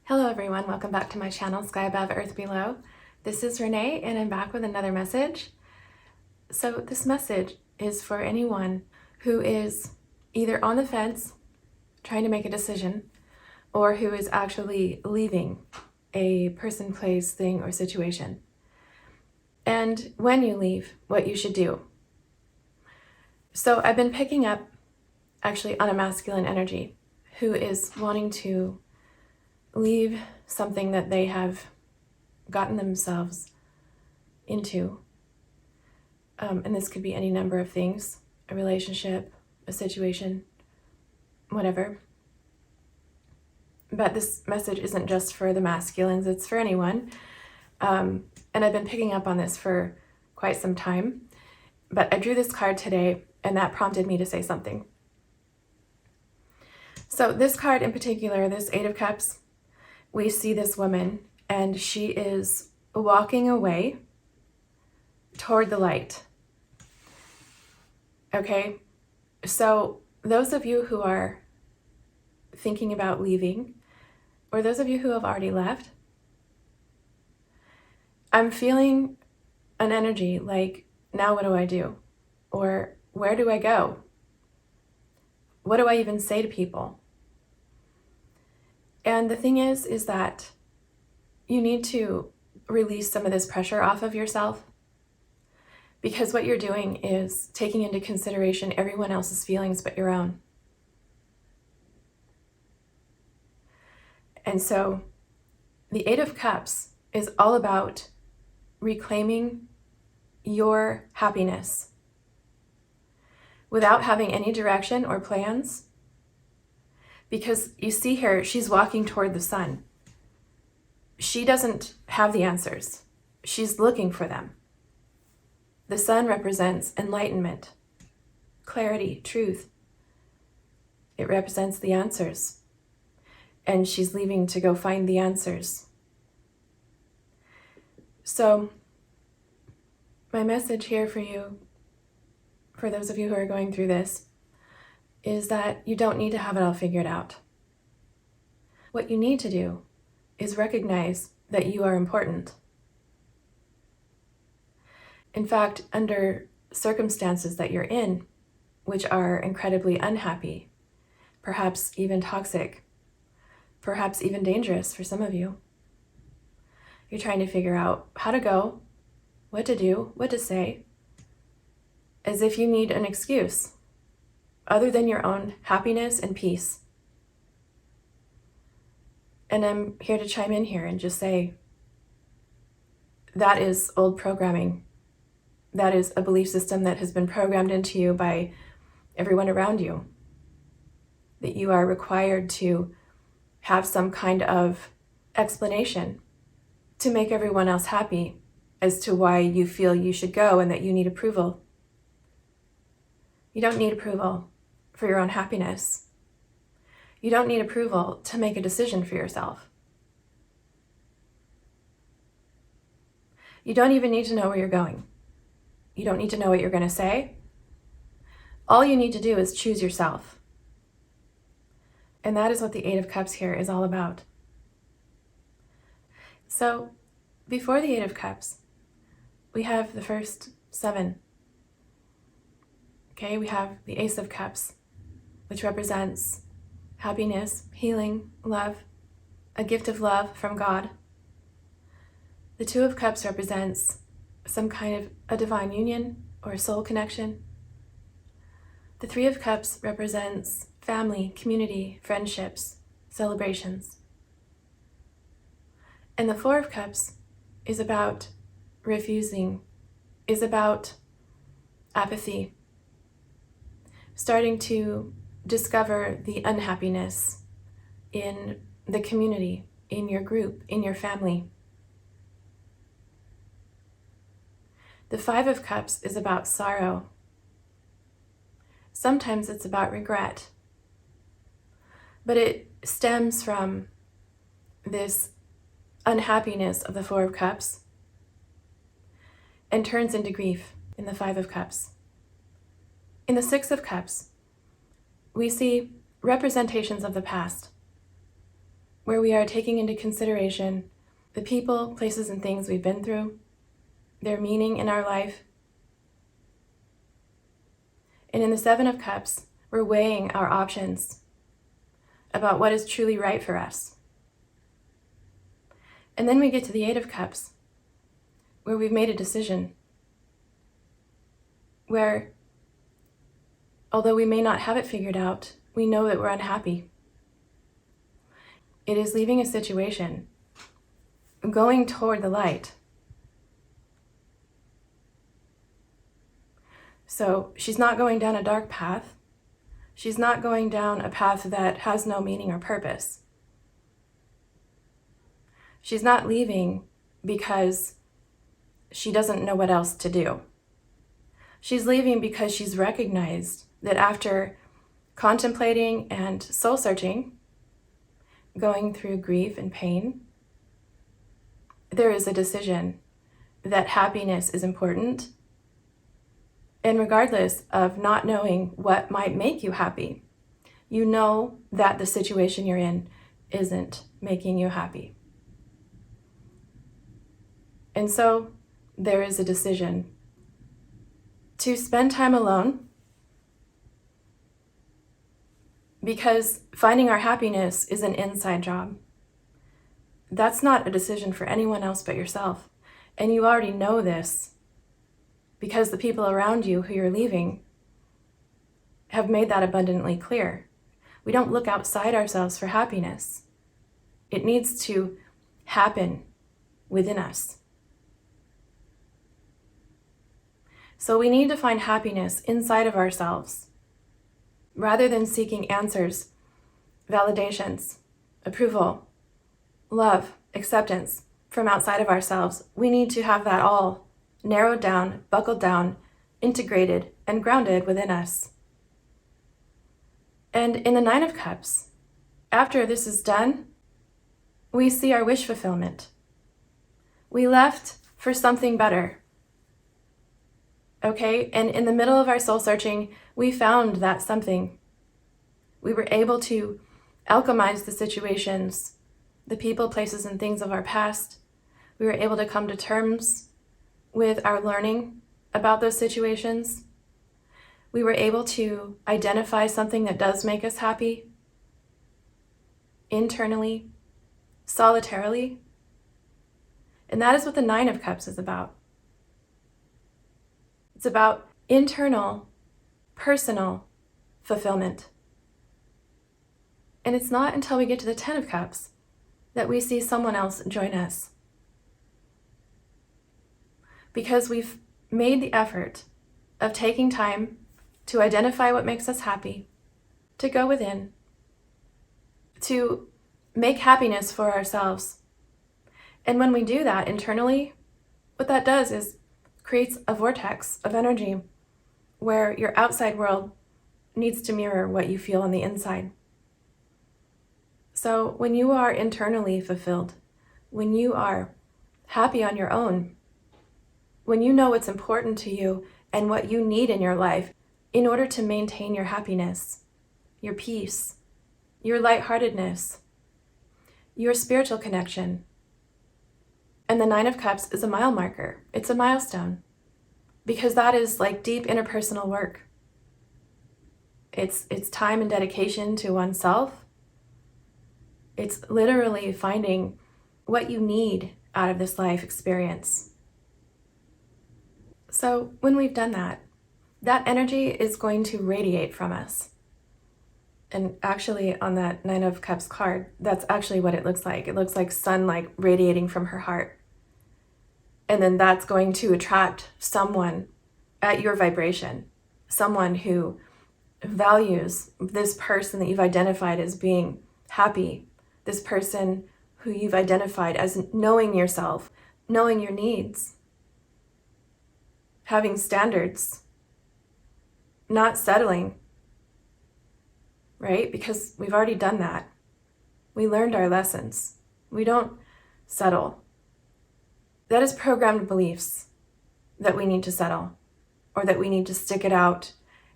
Hello everyone, welcome back to my channel, Sky Above, Earth Below. This is Renee and I'm back with another message. So this message is for anyone who is either on the fence, trying to make a decision, or who is actually leaving a person, place, thing, or situation. And when you leave, what you should do. So I've been picking up actually on a masculine energy who is wanting to leave something that they have gotten themselves into. And this could be any number of things, a relationship, a situation, whatever. But this message isn't just for the masculines, it's for anyone. And I've been picking up on this for quite some time. But I drew this card today and that prompted me to say something. So this card in particular, this Eight of Cups, we see this woman and she is walking away toward the light. Okay, so those of you who are thinking about leaving, or those of you who have already left, I'm feeling an energy like, now what do I do? Or where do I go? What do I even say to people? And the thing is that you need to release some of this pressure off of yourself, because what you're doing is taking into consideration everyone else's feelings but your own. And so the Eight of Cups is all about reclaiming your happiness without having any direction or plans. Because you see here, she's walking toward the sun. She doesn't have the answers. She's looking for them. The sun represents enlightenment, clarity, truth. It represents the answers. And she's leaving to go find the answers. So, my message here for you, for those of you who are going through this, is that you don't need to have it all figured out. What you need to do is recognize that you are important. In fact, under circumstances that you're in, which are incredibly unhappy, perhaps even toxic, perhaps even dangerous for some of you, you're trying to figure out how to go, what to do, what to say, as if you need an excuse other than your own happiness and peace. And I'm here to chime in here and just say, that is old programming. That is a belief system that has been programmed into you by everyone around you, that you are required to have some kind of explanation to make everyone else happy as to why you feel you should go and that you need approval. You don't need approval for your own happiness. You don't need approval to make a decision for yourself. You don't even need to know where you're going. You don't need to know what you're going to say. All you need to do is choose yourself. And that is what the Eight of Cups here is all about. So, before the Eight of Cups, we have the first seven. Okay, we have the Ace of Cups, which represents happiness, healing, love, a gift of love from God. The Two of Cups represents some kind of a divine union or a soul connection. The Three of Cups represents family, community, friendships, celebrations. And the Four of Cups is about refusing, is about apathy, starting to discover the unhappiness in the community, in your group, in your family. The Five of Cups is about sorrow. Sometimes it's about regret, but it stems from this unhappiness of the Four of Cups and turns into grief in the Five of Cups. In the Six of Cups, we see representations of the past. where we are taking into consideration the people, places, and things we've been through, their meaning in our life. And in the Seven of Cups, we're weighing our options about what is truly right for us. And then we get to the Eight of Cups, where we've made a decision, where although we may not have it figured out, we know that we're unhappy. It is leaving a situation, going toward the light. So she's not going down a dark path. She's not going down a path that has no meaning or purpose. She's not leaving because she doesn't know what else to do. She's leaving because she's recognized that after contemplating and soul searching, going through grief and pain, there is a decision that happiness is important. And regardless of not knowing what might make you happy, you know that the situation you're in isn't making you happy. And so there is a decision to spend time alone, because finding our happiness is an inside job. That's not a decision for anyone else but yourself. And you already know this because the people around you who you're leaving have made that abundantly clear. We don't look outside ourselves for happiness. It needs to happen within us. So we need to find happiness inside of ourselves, rather than seeking answers, validations, approval, love, acceptance from outside of ourselves. We need to have that all narrowed down, buckled down, integrated, and grounded within us. And in the Nine of Cups, after this is done, we see our wish fulfillment. We left for something better. Okay, and in the middle of our soul searching, we found that something. We were able to alchemize the situations, the people, places, and things of our past. We were able to come to terms with our learning about those situations. We were able to identify something that does make us happy, internally, solitarily. And that is what the Nine of Cups is about. It's about internal, personal fulfillment. And it's not until we get to the Ten of Cups that we see someone else join us. Because we've made the effort of taking time to identify what makes us happy, to go within, to make happiness for ourselves. And when we do that internally, what that does is creates a vortex of energy where your outside world needs to mirror what you feel on the inside. So when you are internally fulfilled, when you are happy on your own, when you know what's important to you and what you need in your life in order to maintain your happiness, your peace, your lightheartedness, your spiritual connection. And the Nine of Cups is a mile marker. It's a milestone, because that is like deep interpersonal work. It's time and dedication to oneself. It's literally finding what you need out of this life experience. So when we've done that, that energy is going to radiate from us. And actually on that Nine of Cups card, that's actually what it looks like. It looks like sunlight radiating from her heart. And then that's going to attract someone at your vibration, someone who values this person that you've identified as being happy, this person who you've identified as knowing yourself, knowing your needs, having standards, not settling, right? Because we've already done that. We learned our lessons. We don't settle. That is programmed beliefs that we need to settle, or that we need to stick it out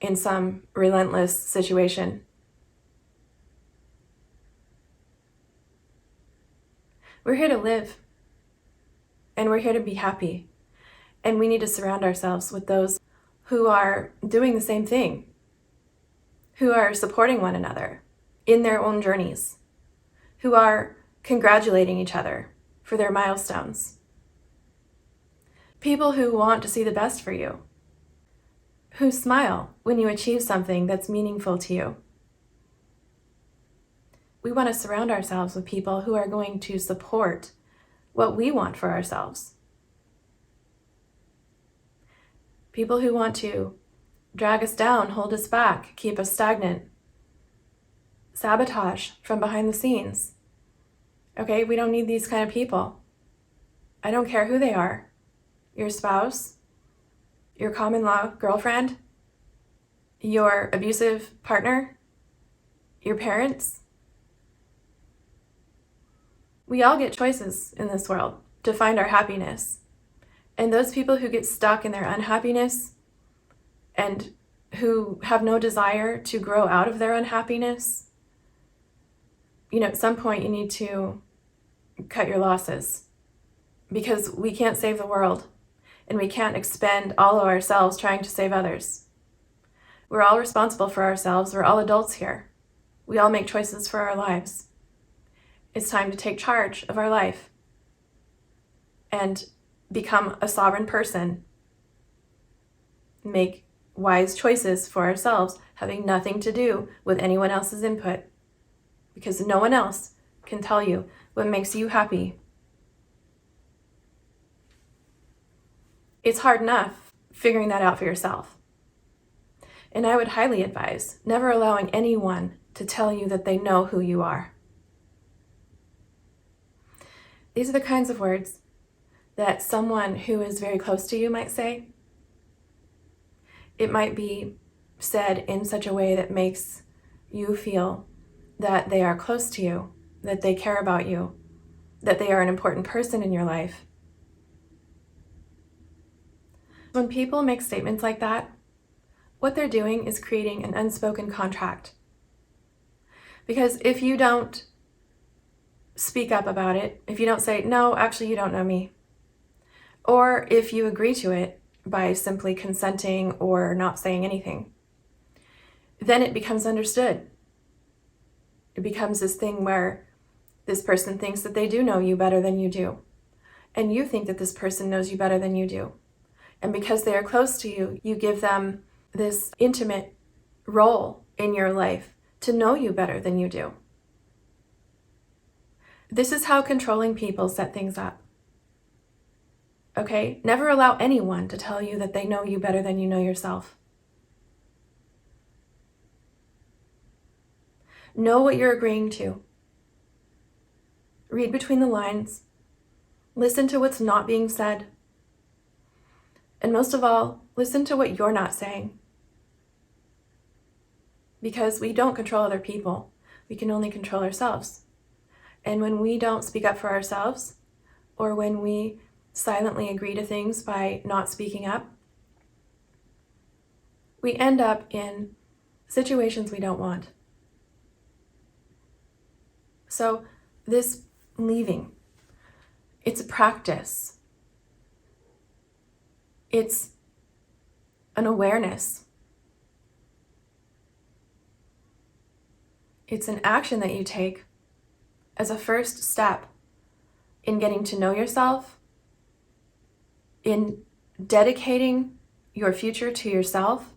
in some relentless situation. We're here to live, and we're here to be happy. And we need to surround ourselves with those who are doing the same thing, who are supporting one another in their own journeys, who are congratulating each other for their milestones. People who want to see the best for you, who smile when you achieve something that's meaningful to you. We want to surround ourselves with people who are going to support what we want for ourselves. People who want to drag us down, hold us back, keep us stagnant, sabotage from behind the scenes. Okay, we don't need these kind of people. I don't care who they are. Your spouse, your common law girlfriend, your abusive partner, your parents. We all get choices in this world to find our happiness. And those people who get stuck in their unhappiness and who have no desire to grow out of their unhappiness, at some point you need to cut your losses, because we can't save the world and we can't expend all of ourselves trying to save others. We're all responsible for ourselves. We're all adults here. We all make choices for our lives. It's time to take charge of our life and become a sovereign person. Make wise choices for ourselves, having nothing to do with anyone else's input, because no one else can tell you what makes you happy. It's hard enough figuring that out for yourself. And I would highly advise never allowing anyone to tell you that they know who you are. These are the kinds of words that someone who is very close to you might say. It might be said in such a way that makes you feel that they are close to you, that they care about you, that they are an important person in your life. When people make statements like that, what they're doing is creating an unspoken contract. Because if you don't speak up about it, if you don't say, no, actually you don't know me, or if you agree to it by simply consenting or not saying anything, then it becomes understood. It becomes this thing where this person thinks that they do know you better than you do, and you think that this person knows you better than you do. And because they are close to you, you give them this intimate role in your life to know you better than you do. This is how controlling people set things up. Okay? Never allow anyone to tell you that they know you better than you know yourself. Know what you're agreeing to. Read between the lines. Listen to what's not being said. And most of all, listen to what you're not saying. Because we don't control other people. We can only control ourselves. And when we don't speak up for ourselves, or when we silently agree to things by not speaking up, we end up in situations we don't want. So this leaving, it's a practice. It's an awareness. It's an action that you take as a first step in getting to know yourself, in dedicating your future to yourself,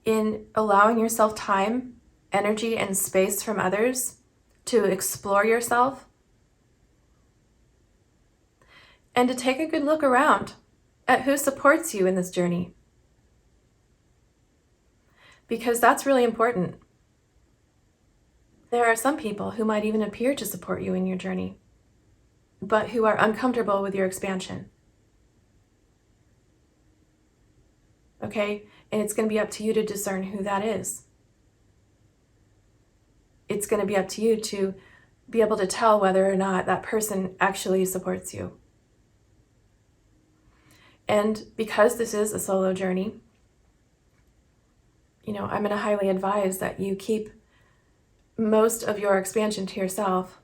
in allowing yourself time, energy, and space from others to explore yourself, and to take a good look around at who supports you in this journey. Because that's really important. There are some people who might even appear to support you in your journey, but who are uncomfortable with your expansion. Okay? And it's going to be up to you to discern who that is. It's going to be up to you to be able to tell whether or not that person actually supports you. And because this is a solo journey, I'm going to highly advise that you keep most of your expansion to yourself,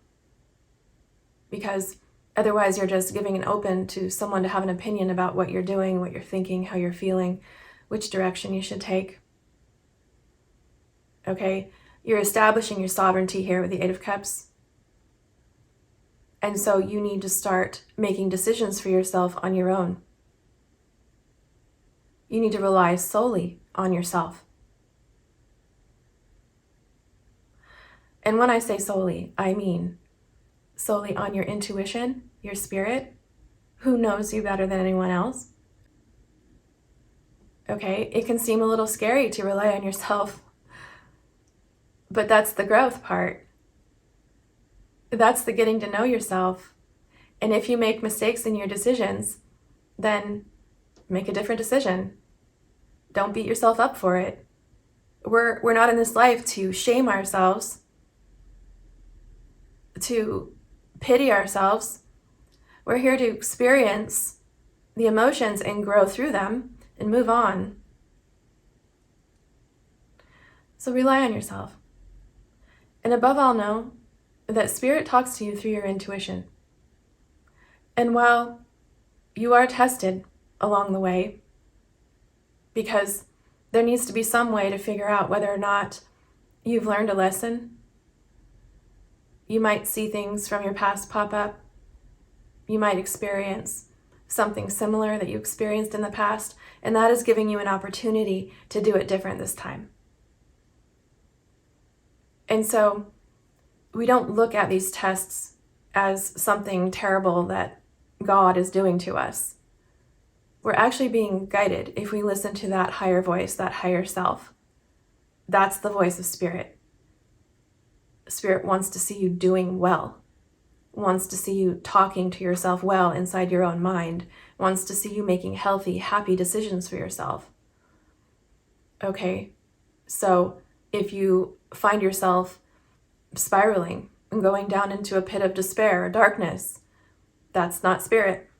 because otherwise you're just giving an open to someone to have an opinion about what you're doing, what you're thinking, how you're feeling, which direction you should take. Okay? You're establishing your sovereignty here with the Eight of Cups. And so you need to start making decisions for yourself on your own. You need to rely solely on yourself. And when I say solely, I mean solely on your intuition, your spirit, who knows you better than anyone else. Okay, it can seem a little scary to rely on yourself, but that's the growth part. That's the getting to know yourself. And if you make mistakes in your decisions, then make a different decision. Don't beat yourself up for it. We're not in this life to shame ourselves, to pity ourselves. We're here to experience the emotions and grow through them and move on. So rely on yourself. And above all, know that Spirit talks to you through your intuition. And while you are tested along the way, because there needs to be some way to figure out whether or not you've learned a lesson. You might see things from your past pop up. You might experience something similar that you experienced in the past, and that is giving you an opportunity to do it different this time. And so we don't look at these tests as something terrible that God is doing to us. We're actually being guided if we listen to that higher voice, that higher self. That's the voice of Spirit. Spirit wants to see you doing well, wants to see you talking to yourself well inside your own mind, wants to see you making healthy, happy decisions for yourself. Okay, so if you find yourself spiraling and going down into a pit of despair or darkness, that's not Spirit.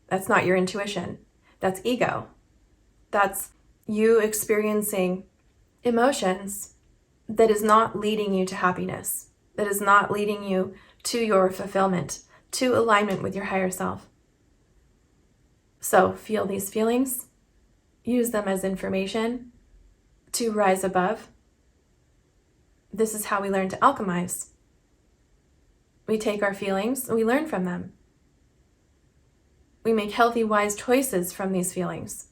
That's not your intuition. That's ego. That's you experiencing emotions that is not leading you to happiness, that is not leading you to your fulfillment, to alignment with your higher self. So feel these feelings, use them as information to rise above. This is how we learn to alchemize. We take our feelings and we learn from them. We make healthy, wise choices from these feelings.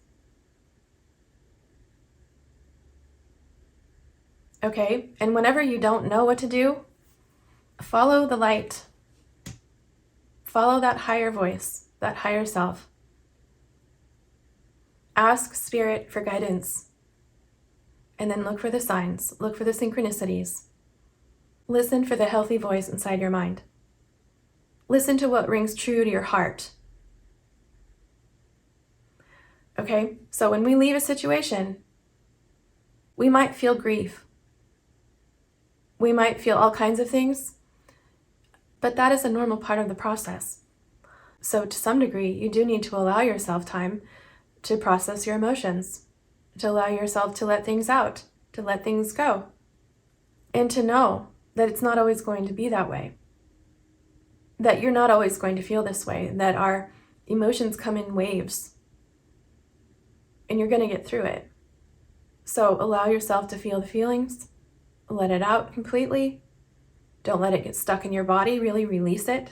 Okay, and whenever you don't know what to do, follow the light. Follow that higher voice, that higher self. Ask Spirit for guidance. And then look for the signs, look for the synchronicities. Listen for the healthy voice inside your mind. Listen to what rings true to your heart. Okay, so when we leave a situation, we might feel grief. We might feel all kinds of things, but that is a normal part of the process. So to some degree, you do need to allow yourself time to process your emotions, to allow yourself to let things out, to let things go, and to know that it's not always going to be that way, that you're not always going to feel this way, that our emotions come in waves, and you're going to get through it. So allow yourself to feel the feelings, let it out completely. Don't let it get stuck in your body, really release it.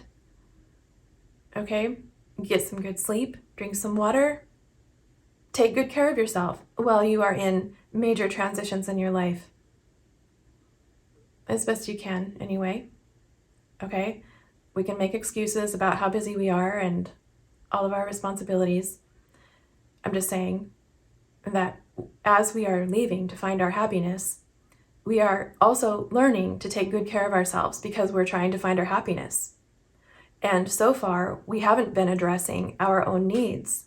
Okay? Get some good sleep, drink some water. Take good care of yourself while you are in major transitions in your life. As best you can, anyway. Okay? We can make excuses about how busy we are and all of our responsibilities. I'm just saying that as we are leaving to find our happiness, we are also learning to take good care of ourselves because we're trying to find our happiness. And so far, we haven't been addressing our own needs.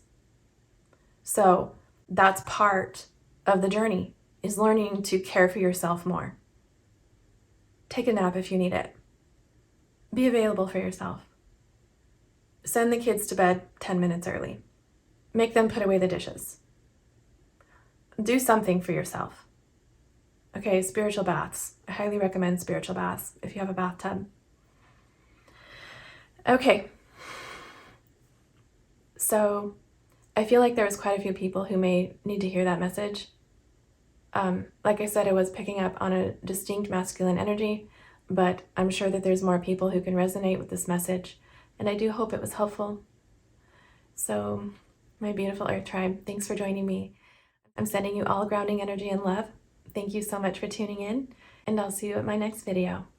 So that's part of the journey, is learning to care for yourself more. Take a nap if you need it. Be available for yourself. Send the kids to bed 10 minutes early. Make them put away the dishes. Do something for yourself. Okay, spiritual baths. I highly recommend spiritual baths if you have a bathtub. Okay. So I feel like there was quite a few people who may need to hear that message. Like I said, I was picking up on a distinct masculine energy, but I'm sure that there's more people who can resonate with this message, and I do hope it was helpful. So, my beautiful Earth Tribe, thanks for joining me. I'm sending you all grounding energy and love. Thank you so much for tuning in, and I'll see you at my next video.